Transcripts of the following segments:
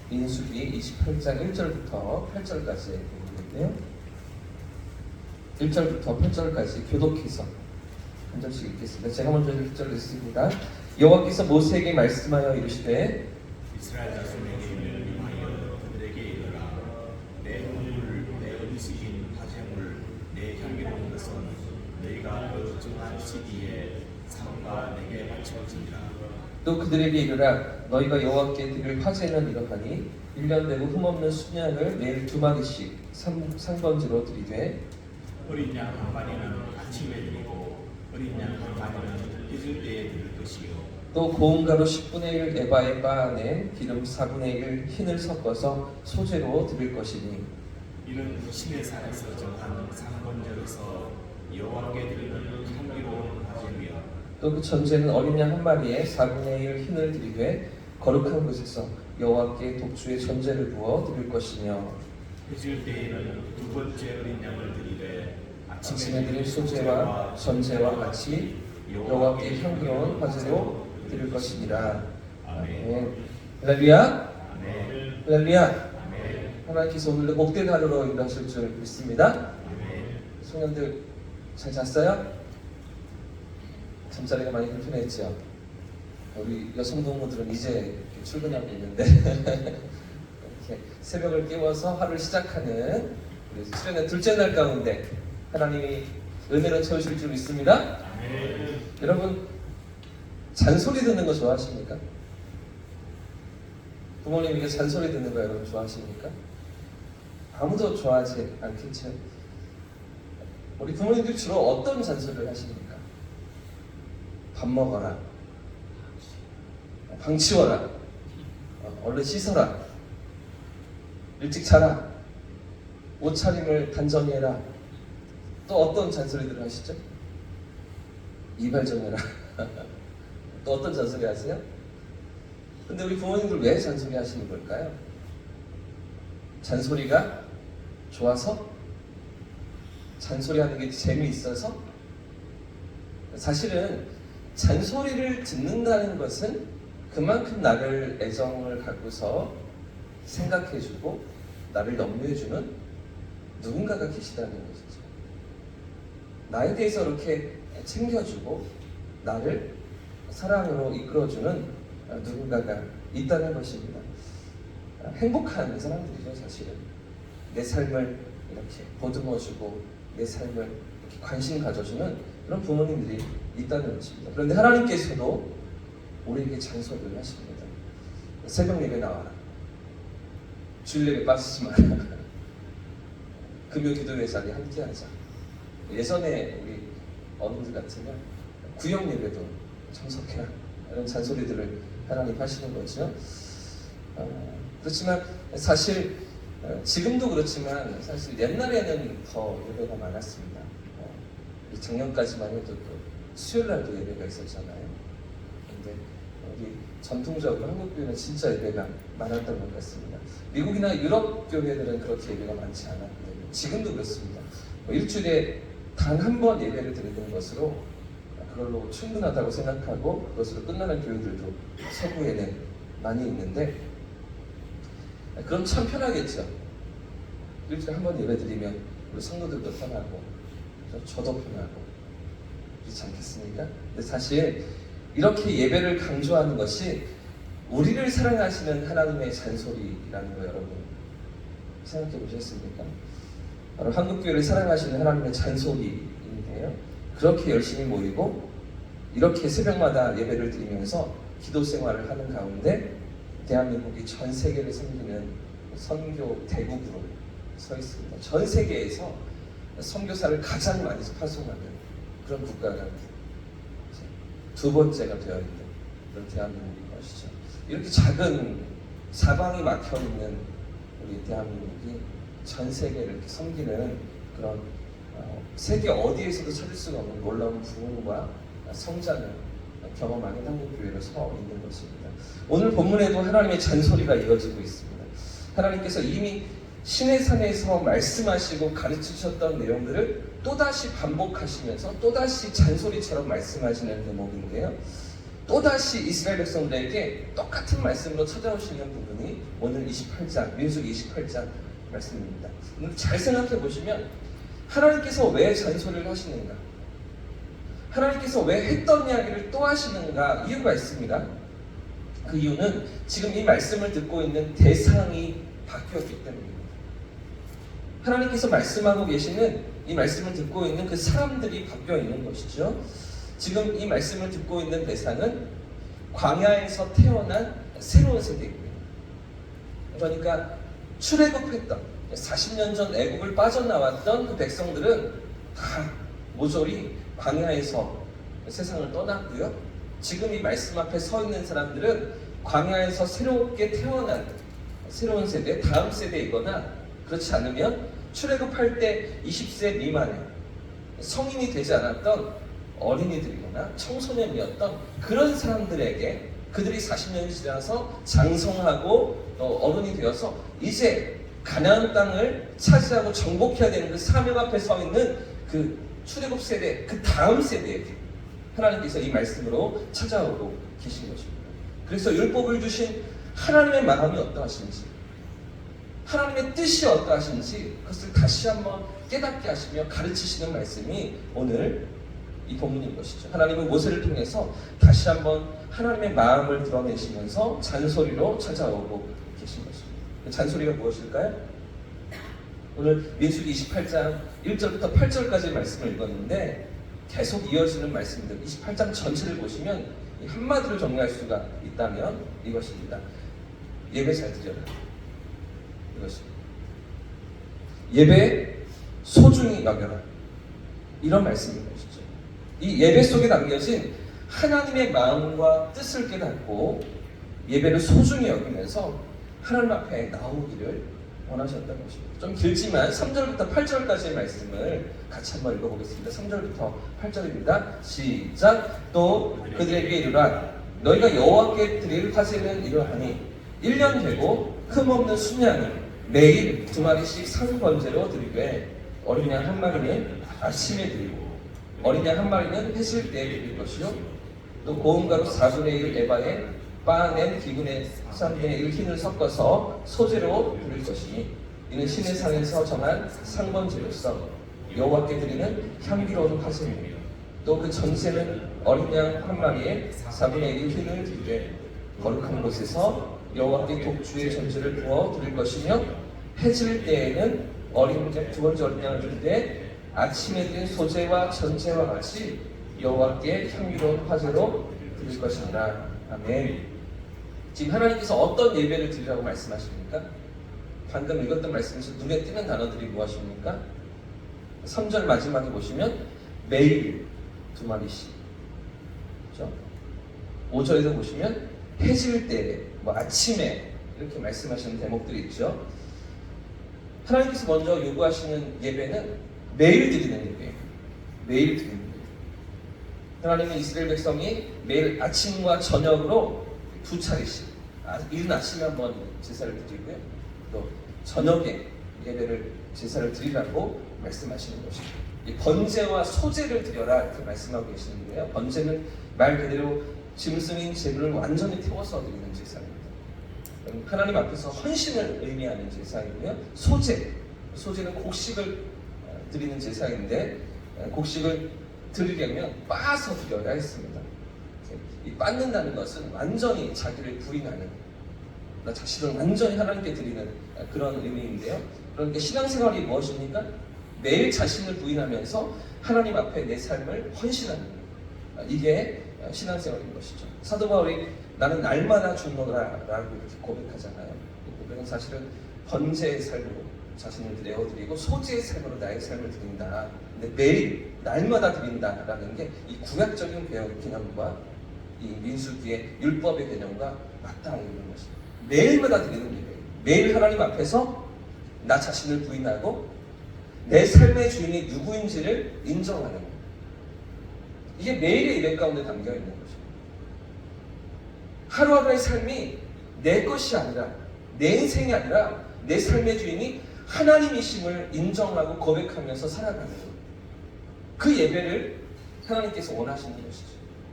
민수기 28장 1절부터 8절까지 있는데요. 1절부터 8절까지 교독해서 한 절씩 읽겠습니다. 제가 먼저 1절 읽습니다. 여호와께서 모세에게 말씀하여 이르시되 이스라엘 자손에게 명하여 그들에게 이르라. 내 헌물, 내 음식인 화제물, 내 향기로운 것은 너희가 그 정한 시기에 삼가 내게 바치어지니라. 또 그들에게 이르라. 너희가 여호와께 드릴 화제는 이러하니 1년 되고 흠없는 순양을 매일 2마리씩 상번제로 드리되 어린 양 한 마리는 아침에 드리고 어린 양 한 마리는 잊을 때에 드릴 것이요. 또 고운 가루 10분의 1 에바의 바 안에 기름 4분의 1 흰을 섞어서 소제로 드릴 것이니 이는 신의 산에서 정한 상번제로서 여호와께 드리는 향기로운 화제며 또 그 전제는 어린 양 한 마리에 4분의 1 흰을 드리되 거룩한 곳에서 여호와께 독주의 전제를 부어 드릴 것이며 잊을 때에는 두 번째 어린 양을 드리되 아침에 드릴 소제와 전제와 같이 여호와께 향기로운 화제로 드릴 것이니라. 아멘. 할렐루야. 아멘. 할렐루야. 아멘. 하나님께서 오늘도 복된 하루로 인도하실 줄 믿습니다. 아멘. 소년들 잘 잤어요? 잠자리가 많이 불편했죠? 우리 여성 동무들은 이제 출근하고 있는데 이렇게 새벽을 깨워서 하루를 시작하는 우리 수련회 둘째 날 가운데 하나님이 은혜로 채우실 줄 믿습니다. 아멘. 여러분 잔소리 듣는 거 좋아하십니까? 부모님에게 잔소리 듣는 거 여러분 좋아하십니까? 아무도 좋아하지 않겠죠? 우리 부모님들 주로 어떤 잔소리를 하십니까? 밥 먹어라, 방 치워라, 얼른 씻어라, 일찍 자라, 옷차림을 단정히 해라. 또 어떤 잔소리들을 하시죠? 이발 좀 해라. 또 어떤 잔소리 하세요? 근데 우리 부모님들 왜 잔소리 하시는 걸까요? 잔소리가 좋아서? 잔소리 하는 게 재미있어서? 사실은 잔소리를 듣는다는 것은 그만큼 나를 애정을 갖고서 생각해주고 나를 염려해주는 누군가가 계시다는 것이죠. 나에 대해서 이렇게 챙겨주고 나를 사랑으로 이끌어주는 누군가가 있다는 것입니다. 행복한 사람들이죠, 사실은. 내 삶을 이렇게 보듬어주고 내 삶을 이렇게 관심 가져주는 그런 부모님들이 있다는 것입니다. 그런데 하나님께서도 우리에게 잔소리를 하십니다. 새벽 예배 나와라. 주일 예배 빠지지 마라. 금요 기도회 자리 함께 하자. 예전에 우리 어른들 같으면 구역 예배도 참석해라. 이런 잔소리들을 하나님 하시는 거죠. 그렇지만 사실 지금도 그렇지만 사실 옛날에는 더 예배가 많았습니다. 작년까지만 해도 수요일 날도 예배가 있었잖아요. 근데 우리 전통적으로 한국 교회는 진짜 예배가 많았던 것 같습니다. 미국이나 유럽 교회들은 그렇게 예배가 많지 않았거든요. 지금도 그렇습니다. 일주일에 단 한 번 예배를 드리는 것으로 그걸로 충분하다고 생각하고 그것으로 끝나는 교회들도 서구에는 많이 있는데 그럼 참 편하겠죠. 일주일에 한 번 예배 드리면 우리 성도들도 편하고 저도 편하고 그렇지 않겠습니까? 근데 사실 이렇게 예배를 강조하는 것이 우리를 사랑하시는 하나님의 잔소리라는 거 여러분 생각해 보셨습니까? 바로 한국교회를 사랑하시는 하나님의 잔소리인데요. 그렇게 열심히 모이고 이렇게 새벽마다 예배를 드리면서 기도 생활을 하는 가운데 대한민국이 전 세계를 섬기는 선교 대국으로 서 있습니다. 전 세계에서 선교사를 가장 많이 파송하는 그런 국가가 두 번째가 되어 있는 그런 대한민국인 것이죠. 이렇게 작은 사방이 막혀 있는 우리 대한민국이 전 세계를 이렇게 섬기는 그런 세계 어디에서도 찾을 수가 없는 놀라운 부흥과 성장을 경험하는 한국교회로 서 있는 것입니다. 오늘 본문에도 하나님의 잔소리가 이어지고 있습니다. 하나님께서 이미 시내산에서 말씀하시고 가르치셨던 내용들을 또다시 반복하시면서 또다시 잔소리처럼 말씀하시는 대목인데요. 또다시 이스라엘 백성들에게 똑같은 말씀으로 찾아오시는 부분이 오늘 28장, 민수기 28장 말씀입니다. 잘 생각해 보시면 하나님께서 왜 잔소리를 하시는가? 하나님께서 왜 했던 이야기를 또 하시는가? 이유가 있습니다. 그 이유는 지금 이 말씀을 듣고 있는 대상이 바뀌었기 때문입니다. 하나님께서 말씀하고 계시는 이 말씀을 듣고 있는 그 사람들이 바뀌어 있는 것이죠. 지금 이 말씀을 듣고 있는 대상은 광야에서 태어난 새로운 세대입니다. 그러니까 출애굽했던 40년 전 애굽을 빠져나왔던 그 백성들은 다 모조리 광야에서 세상을 떠났고요. 지금 이 말씀 앞에 서 있는 사람들은 광야에서 새롭게 태어난 새로운 세대, 다음 세대이거나 그렇지 않으면 출애굽할 때 20세 미만의 성인이 되지 않았던 어린이들이거나 청소년이었던 그런 사람들에게 그들이 40년이 지나서 장성하고 또 어른이 되어서 이제 가나안 땅을 차지하고 정복해야 되는 그 사명 앞에 서 있는 그 출애굽 세대, 그 다음 세대에게 하나님께서 이 말씀으로 찾아오고 계신 것입니다. 그래서 율법을 주신 하나님의 마음이 어떠하신지, 하나님의 뜻이 어떠하신지 그것을 다시 한번 깨닫게 하시며 가르치시는 말씀이 오늘 이 본문인 것이죠. 하나님은 모세를 통해서 다시 한번 하나님의 마음을 드러내시면서 잔소리로 찾아오고 계신 것입니다. 그 잔소리가 무엇일까요? 오늘 민수기 28장 1절부터 8절까지의 말씀을 읽었는데 계속 이어지는 말씀들 28장 전체를 보시면 한마디로 정리할 수가 있다면 이것입니다. 예배 잘 드려라. 이것입니다. 예배 소중히 여겨라. 이런 말씀인 것이죠. 이 예배 속에 담겨진 하나님의 마음과 뜻을 깨닫고 예배를 소중히 여기면서 하나님 앞에 나오기를 원하셨던 것입니다. 좀 길지만 3절부터 8절까지의 말씀을 같이 한번 읽어보겠습니다. 3절부터 8절입니다. 시작. 또 그들에게 이르라 너희가 여호와께 드릴 화제는 이러하니 1년 되고 흠없는 순양을 매일 2마리씩 상번제로 드리되 어린 양 1마리는 아침에 드리고 어린 양 1마리는 해질 때에 드릴 것이요 또 고운 가루 4분의 1 에바에 빻아낸 기분의 3분의 1 흰을 섞어서 소재로 드릴 것이니 이는 신의 상에서 정한 상번제로서 여호와께 드리는 향기로운 화제이며 또 그 전세는 어린 양 1마리에 4분의 1 흰을 드리되 거룩한 곳에서 여호와께 독주의 전제를 부어 드릴 것이며 해질 때에는 어린 양 두 번째 어린 양을 드리되 아침에 드린 소제와 전제와 같이 여호와께 향기로운 화제로 드릴 것이니라. 아멘. 지금 하나님께서 어떤 예배를 드리라고 말씀하십니까? 방금 읽었던 말씀에서 눈에 띄는 단어들이 무엇입니까? 3절 마지막에 보시면 매일 2마리씩 그렇죠? 5절에도 보시면 해질 때, 아침에 이렇게 말씀하시는 대목들이 있죠. 하나님께서 먼저 요구하시는 예배는 매일 드리는 예배예요. 매일 드리는 예배. 하나님은 이스라엘 백성이 매일 아침과 저녁으로 2차례씩 이른 아침에 한번 제사를 드리고요. 또 저녁에 예배를 제사를 드리라고 말씀하시는 것입니다. 이 번제와 소제를 드려라 이렇게 말씀하고 계시는데요. 번제는 말 그대로 짐승인 제물을 완전히 태워서 드리는 제사입니다. 하나님 앞에서 헌신을 의미하는 제사이고요. 소제는 곡식을 드리는 제사인데 곡식을 드리려면 빻아서 드려야 했습니다. 이 빻는다는 것은 완전히 자기를 부인하는, 나 자신을 완전히 하나님께 드리는 그런 의미인데요. 그러니까 신앙생활이 무엇입니까? 매일 자신을 부인하면서 하나님 앞에 내 삶을 헌신하는 것. 이게 신앙생활인 것이죠. 사도 바울이 나는 날마다 죽노라 라고 이렇게 고백하잖아요. 이 고백은 사실은 번제의 삶으로 자신을 내어드리고 소제의 삶으로 나의 삶을 드린다. 근데 매일 날마다 드린다라는 게 이 구약적인 개념과 이 민수기의 율법의 개념과 맞닿아 있는 것입니다. 매일마다 드리는 예배. 매일 하나님 앞에서 나 자신을 부인하고 내 삶의 주인이 누구인지를 인정하는 것. 이게 매일의 예배 가운데 담겨 있는 것입니다. 하루하루의 삶이 내 것이 아니라, 내 인생이 아니라 내 삶의 주인이 하나님이심을 인정하고 고백하면서 살아가는 것. 그 예배를 하나님께서 원하시는 것이죠.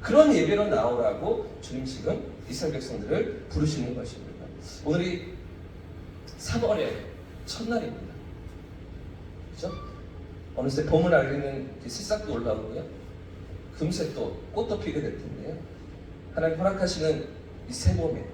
그런 예배로 나오라고 주님 지금 이스라엘 백성들을 부르시는 것입니다. 오늘이 3월의 첫날입니다. 그렇죠? 어느새 봄을 알리는 새싹도 올라오고요. 금세 또 꽃도 피게 될 텐데요. 하나님 허락하시는 이 새봄에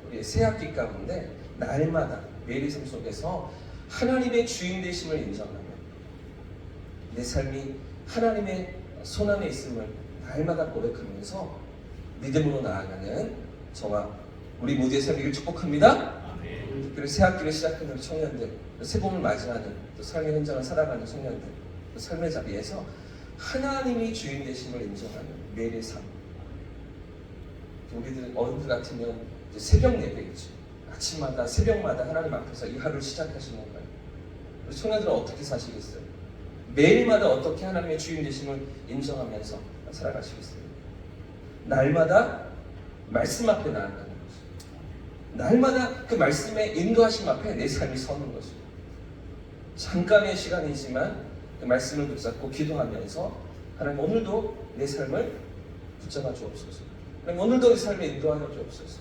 우리의 새 학기 가운데 날마다 매일의 삶 속에서 하나님의 주인 되심을 인정하며 내 삶이 하나님의 손안에 있음을 날마다 고백하면서 믿음으로 나아가는 저와 우리 모두의 삶이길 축복합니다. 그리고 새 학기를 시작하는 우리 청년들, 새봄을 맞이하는 또 삶의 현장을 살아가는 청년들, 또 삶의 자리에서 하나님이 주인 되심을 인정하는 매일의 삶. 우리들 어른들 같으면 이제 새벽 예배겠죠. 아침마다 새벽마다 하나님 앞에서 이 하루를 시작하시는 거예요. 우리 청년들은 어떻게 사시겠어요? 매일마다 어떻게 하나님의 주인 되심을 인정하면서 살아가시겠어요? 날마다 말씀 앞에 나아가는 거죠. 날마다 그 말씀의 인도하심 앞에 내 삶이 서는 것이죠. 잠깐의 시간이지만 그 말씀을 붙잡고 기도하면서 하나님 오늘도 내 삶을 붙잡아 주옵소서. 하나님 오늘도 내 삶에 인도하여 주옵소서.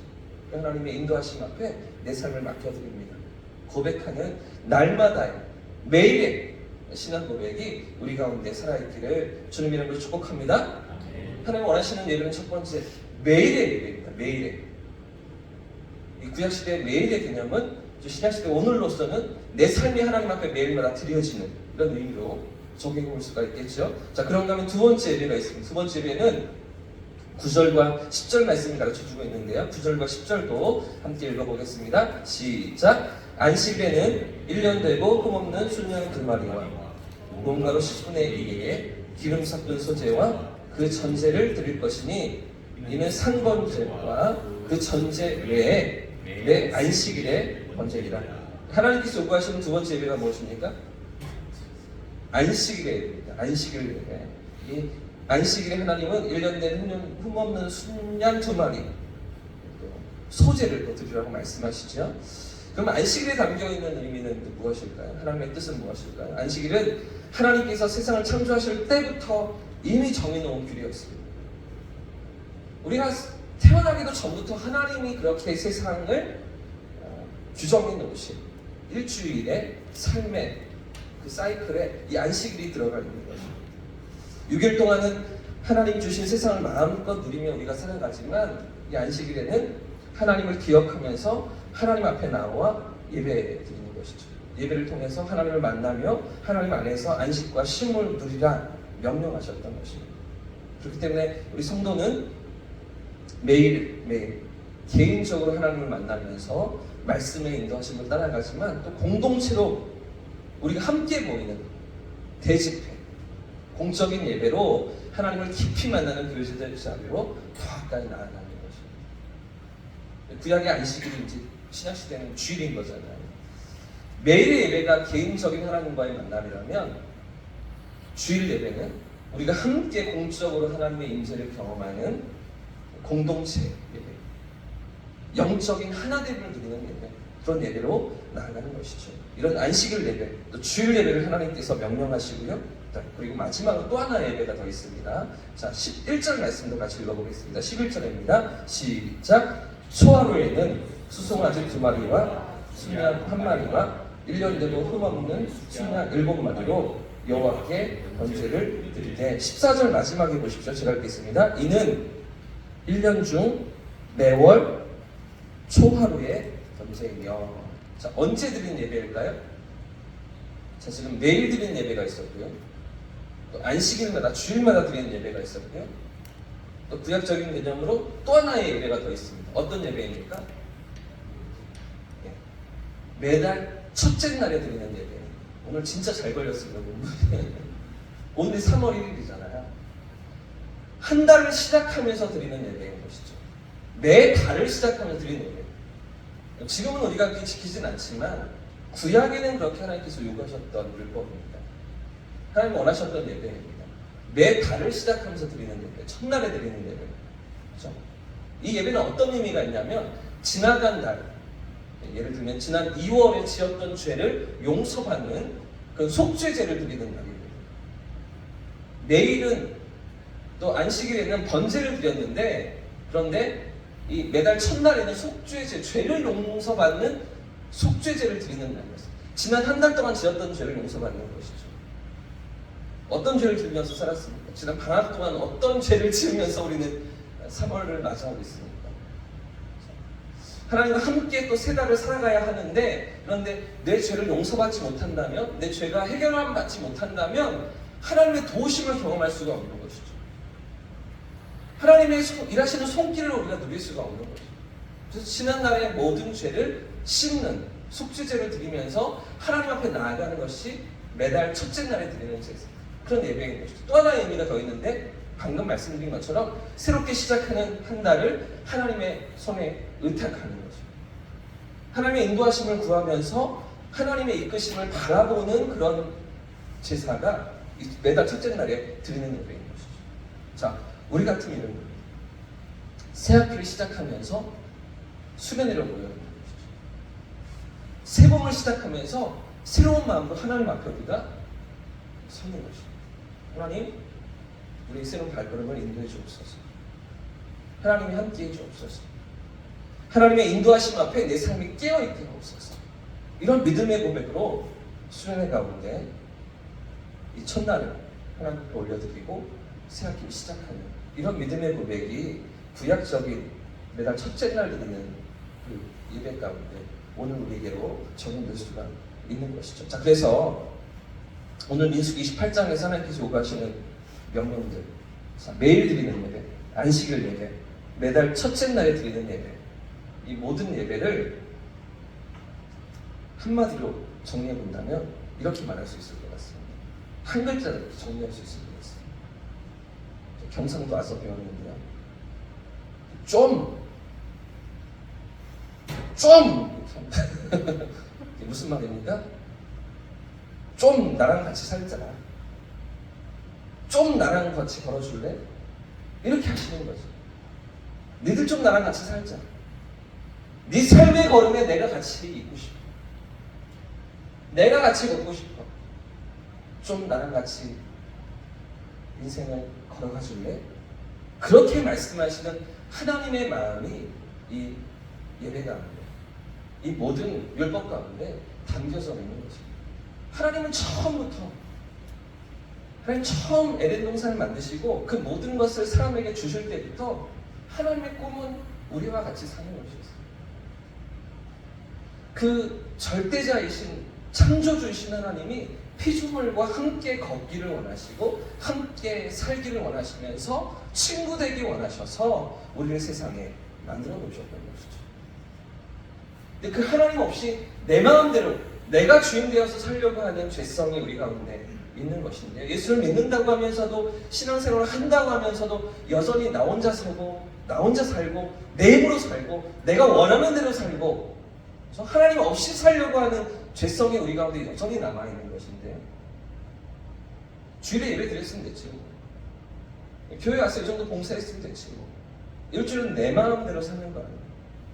하나님의 인도하심 앞에 내 삶을 맡겨드립니다. 고백하는 날마다의 매일의 신앙 고백이 우리 가운데 살아있기를 주님 이름으로 축복합니다. 하나님 원하시는 예배는 첫 번째 매일의 예배입니다. 매일의 이 구약시대의 매일의 개념은 신약시대 오늘로서는 내 삶이 하나님 앞에 매일마다 드려지는 이런 의미로 적용해 볼 수가 있겠죠. 자, 그런가 하면 두 번째 예배가 있습니다. 두 번째 예배는 9절과 10절 말씀을 가르쳐주고 있는데요. 9절과 10절도 함께 읽어보겠습니다. 시작! 안식일에는 1년 되고 흠없는 순양 2마리와 몸가루 10분의 1에 기름 섞은 소재와 그 전제를 드릴 것이니 이는 상번제와 그 전제 외에 내 안식일에 번제이라. 하나님께서 요구하시는 두 번째 예배가 무엇입니까? 안식일의 예배입니다. 안식일 예배. 이 안식일에 하나님은 1년 된 흠없는 순양 2마리 소재를 또 드리라고 말씀하시죠. 그럼 안식일에 담겨있는 의미는 무엇일까요? 하나님의 뜻은 무엇일까요? 안식일은 하나님께서 세상을 창조하실 때부터 이미 정해놓은 규례였습니다. 우리가 태어나기도 전부터 하나님이 그렇게 세상을 규정해 놓으신 일주일의 삶의 그 사이클에 이 안식일이 들어가 있는 것입니다. 6일 동안은 하나님 주신 세상을 마음껏 누리며 우리가 살아가지만 이 안식일에는 하나님을 기억하면서 하나님 앞에 나와 예배 드리는 것이죠. 예배를 통해서 하나님을 만나며 하나님 안에서 안식과 쉼을 누리라 명령하셨던 것입니다. 그렇기 때문에 우리 성도는 매일 개인적으로 하나님을 만나면서 말씀의 인도하심을 따라가지만 또 공동체로 우리가 함께 모이는 대집회, 공적인 예배로 하나님을 깊이 만나는 교제들 자리로 더 가까이 나아가는 것입니다. 구약의 안식일이 이제 신약시대는 주일인 거잖아요. 매일의 예배가 개인적인 하나님과의 만남이라면 주일 예배는 우리가 함께 공적으로 하나님의 임재를 경험하는 공동체 예배, 영적인 하나됨을 누리는 예배, 그런 예배로 나아가는 것이죠. 이런 안식일 예배, 또 주일 예배를 하나님께서 명령하시고요. 그리고 마지막으로 또 하나의 예배가 더 있습니다. 자, 11절 말씀도 같이 읽어보겠습니다. 11절입니다. 시작! 초하루에는 수송아지 2마리와 순양 1마리와 1년 되고 흠없는 순양 7마리로 여호와께 번제를 드리되 14절 마지막에 보십시오. 제가 읽겠습니다. 이는 1년 중 매월 초하루의 번제이며. 자, 언제 드린 예배일까요? 자, 지금 매일 드리는 예배가 있었고요. 또 안식일마다 주일마다 드리는 예배가 있었고요. 또 구약적인 개념으로 또 하나의 예배가 더 있습니다. 어떤 예배입니까? 네. 매달 첫째 날에 드리는 예배. 오늘 진짜 잘 걸렸습니다. 오늘 3월 1일이잖아요. 한 달을 시작하면서 드리는 예배인 것이죠. 매 달을 시작하면서 드리는 예배. 지금은 우리가 그렇게 지키진 않지만 구약에는 그렇게 하나님께서 요구하셨던 율법입니다. 하나님 원하셨던 예배입니다. 매 달을 시작하면서 드리는 예배, 첫날에 드리는 예배. 그렇죠? 이 예배는 어떤 의미가 있냐면 지나간 달, 예를 들면 지난 2월에 지었던 죄를 용서받는 그 속죄제를 드리는 날입니다. 내일은 또 안식일에는 번제를 드렸는데, 그런데 이 매달 첫날에는 속죄제, 죄를 용서받는 속죄제를 드리는 날이었어요. 지난 한 달 동안 지었던 죄를 용서받는 것이죠. 어떤 죄를 지으면서 살았습니까? 지난 방학 동안 어떤 죄를 지으면서 우리는 3월을 맞이하고 있습니까? 하나님과 함께 또 세 달을 살아가야 하는데, 그런데 내 죄를 용서받지 못한다면, 내 죄가 해결함 받지 못한다면 하나님의 도우심을 경험할 수가 없는 것이죠. 하나님의 일하시는 손길을 우리가 누릴 수가 없는 것이죠. 그래서 지난날의 모든 죄를 씻는 속죄제를 드리면서 하나님 앞에 나아가는 것이 매달 첫째 날에 드리는 제사, 그런 예배인 것이죠. 또 하나의 의미가 더 있는데, 방금 말씀드린 것처럼 새롭게 시작하는 한 달을 하나님의 손에 의탁하는 거죠. 하나님의 인도하심을 구하면서 하나님의 이끄심을 바라보는 그런 제사가 매달 첫째 날에 드리는 예배인 것이죠. 자, 우리 같은 이는 새 학기를 시작하면서 수련회를 모여야 하는 것이죠. 새 봄을 시작하면서 새로운 마음으로 하나님 앞에 우리가 서는 것이죠. 하나님, 우리의 새로운 발걸음을 인도해 주옵소서. 하나님이 함께해 주옵소서. 하나님의 인도하심 앞에 내 삶이 깨어있게 하옵소서. 이런 믿음의 고백으로 수련회 가운데 이 첫날을 하나님께 올려드리고 새 학기를 시작하는 이런 믿음의 고백이 구약적인 매달 첫째 날 드리는 그 예배 가운데 오늘 우리에게로 적용될 수가 있는 것이죠. 자, 그래서 오늘 민수기 28장에서 하나님께서 요구하시는 명령들, 자, 매일 드리는 예배, 안식일 예배, 매달 첫째 날에 드리는 예배, 이 모든 예배를 한마디로 정리해 본다면 이렇게 말할 수 있을 것 같습니다. 한 글자로 정리할 수 있을 것 같습니다. 경상도 와서 배웠는데요. 이게 무슨 말입니까? 좀 나랑 같이 살자. 좀 나랑 같이 걸어줄래? 이렇게 하시는 거죠. 니들 좀 나랑 같이 살자. 네 삶의 걸음에 내가 같이 있고 싶어. 내가 같이 걷고 싶어. 좀 나랑 같이 인생을 걸어가 줄래? 그렇게 말씀하시는 하나님의 마음이 이 예배 가운데, 이 모든 율법 가운데 담겨져 있는 것입니다. 하나님은 처음 에덴 동산을 만드시고 그 모든 것을 사람에게 주실 때부터 하나님의 꿈은 우리와 같이 사는 것이었어요. 그 절대자이신 창조주이신 하나님이 피조물과 함께 걷기를 원하시고 함께 살기를 원하시면서 친구 되기 원하셔서 우리를 세상에 만들어 놓으셨던 것이죠. 근데 그 하나님 없이 내 마음대로 내가 주인 되어서 살려고 하는 죄성이 우리 가운데 있는 것인데, 예수를 믿는다고 하면서도 신앙생활을 한다고 하면서도 여전히 나 혼자 살고 내 힘으로 살고 내가 원하는 대로 살고 하나님 없이 살려고 하는 죄성이 우리 가운데 여전히 남아있는 것인데, 주일에 예배 드렸으면 됐지 뭐. 교회 와서 이 정도 봉사했으면 됐지 뭐. 일주일은 내 마음대로 사는 거 아니야?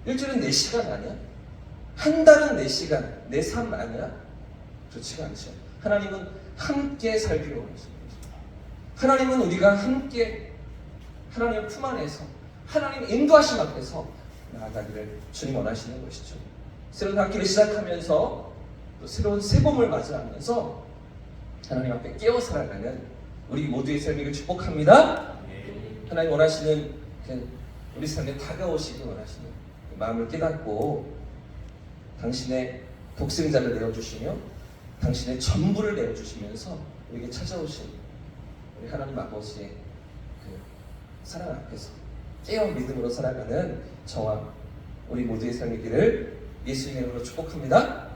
일주일은 내 시간 아니야? 한 달은 내 시간, 내 삶 아니야? 그렇지가 않죠. 하나님은 함께 살기로 원하십니다. 하나님은 우리가 함께 하나님의 품 안에서 하나님의 인도하심 앞에서 나아가기를 주님 원하시는 것이죠. 새로운 학기를 시작하면서 또 새로운 새봄을 맞이하면서 하나님 앞에 깨어 살아가는 우리 모두의 삶을 축복합니다. 하나님 원하시는 우리 삶에 다가오시기 원하시는 그 마음을 깨닫고 당신의 독생자를 내어주시며 당신의 전부를 내어주시면서 우리에게 찾아오신 우리 하나님 아버지의 그 사랑 앞에서 깨어 믿음으로 살아가는 저와 우리 모두의 삶이기를 예수님의 이름으로 축복합니다.